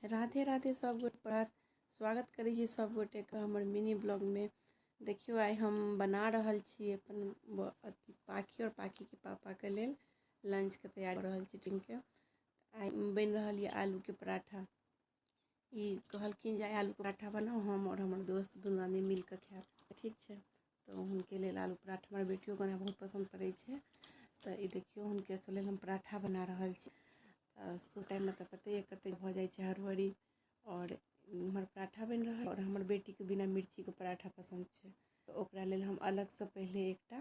राधे राधे सब गोटे स्वागत करै छी सब गोटे के हमर मिनी ब्लॉग में। देखियो आइ हम बना रहल छी अपन अथी पाखी और पाखी के पापा के लेल लंच के तैयारी कर रहल छी। टिफिन के आइ बन रहल है आलू के पराठा। ई कहलखिन जे आलू के पराठा बनाओ, हम और हमर दोस्त दुनू आदमी मिल के खाएब। ठीक है, तो उनके लेल आलू पराठा हमर बेटियों के बहुत पसंद पड़े छै। तो ये देखियो हुनके से लेल हम पराठा बना रहल छी। सो टाइम में तो पते है कते भ जाए छै हड़बड़ी। और हमर पराठा बन रहा है और हमर बेटी के बिना मिर्ची के पराठा पसंद है। तो ओकरा लेल हम अलग से पहले एकटा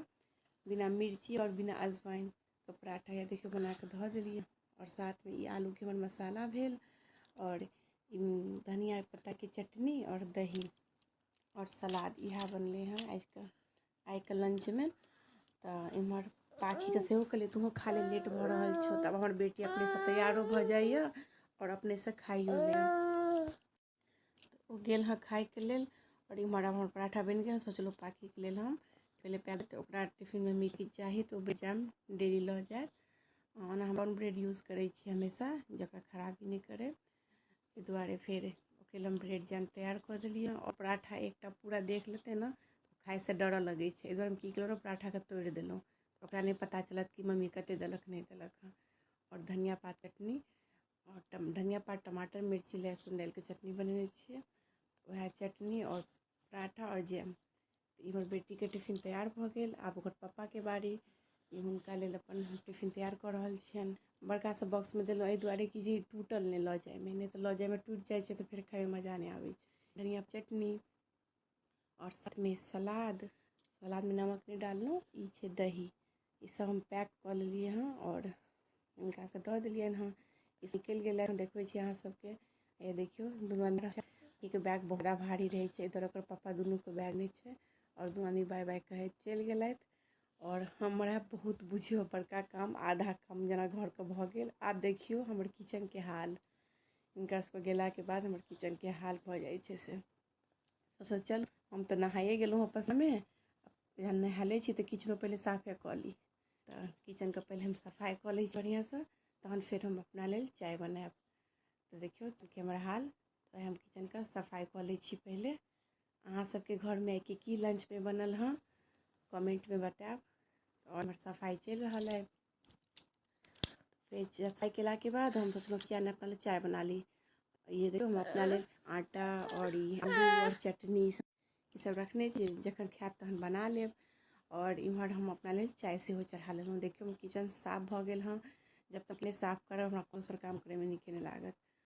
बिना मिर्ची और बिना अजवाइन के पराठा या देखियो बना के धो देलिए। और साथ में ये आलू के हमर मसाला भेल और धनिया पत्ता के चटनी और दही और सलाद यह बनले हैं आज के लंच में। तो इम्हर पाखी के सेहो कहलिए तू खा ले, लेट भ रहल छौ। तब हमर बेटी अपने से तैयारो भ जाइए और अपने से खाइयो ले। तो गेल हाँ खाए के लेल और इम्हर हमर पराठा बन गया। सोचलो पाखी के लेल हम पहले पैक तो ओकरा टिफिन में मिर्ची चाही तो बेजाम डेली ल जाए। ओना हम ब्राउन ब्रेड यूज करे छी हमेशा, जकरा खराबी नहीं करे। इस दुआरे फिर ओके हम ब्रेड जैम तैयार कर दिलिए। और पराठा एकटा पूरा देख लेते ना तो खाए से डर लगे छै। इस दुआरे हम की केलहुँ पराठा के तोड़ देलहुँ, ओकरा नहीं पता चलत कि मम्मी कते देलक नहीं देलक हँ। और धनिया पात चटनी और धनिया पात टमाटर मिर्ची लहसुन डाल के चटनी बनेने छिए। वह चटनी और पराठा और जैम। इमहर बेटी के टिफिन तैयार भ गेल। आब ओकर पापा के बारी। हुनका लेल अपन टिफिन तैयार कर रहल छियन। बड़का सा बॉक्स में दिलहुँ एहि दुआरे कि जे टूटल नहीं ल जाए में, नहीं तो ल जाए में टूट जाए छै तो फिर खाए में मजा नहीं आवे छै। धनिया चटनी और साथ में सलाद में नमक नहीं डाललहुँ। ई छै दही। ई सब हम पैक कर लेलिए हाँ और इनका से दऽ देलियन हाँ। ई निकल गेल देखबै छी अहाँ सबके। ये देखियो दुनू आदमी के बैग बहुत भारी रहे छै। इधर ओकर पापा दुनू के बैग नहीं छै और दुनू आदमी बाय बाय कहे चल गेलथि। और हमरा बहुत बुझियो बड़का काम आधा काम जना घर के भ गेल। आब देखियो हमर किचन के हाल। इनका सबके गेला के बाद हमर किचन के हाल भ जाए छै से। सबसे चल हम तो नहाए गेलहुँ अपन समय। जहन नहाले छी तो किचनो पहले साफे क ली। तो किचन के पहले हम सफाई क ली बढ़िया से, तहन फिर हम अपना लेल चाय बनाएब। तो देखियो हमर हाल। तो हम किचन का सफाई क ली छी पहले। अहाँ सबके घर में की लंच में बनल हाँ कमेंट में बताएब। और हमर सफाई चल रहा है। फिर सफाई केला के बाद हम सोचलो क्या ना अपना चाय बना ली। ये देखो हम अपना लेल आटा और आलू और चटनी ई सब रखने छी, जखन खाएब तहन बना लेब। और इम्हर हम अपना लेल चाय सेहो चढ़ा लेलहुँ। देखियो हम किचन साफ भ गेल हाँ। जब तक ले साफ करब हमरा कोनो काम करे में नीक नहीं लागत।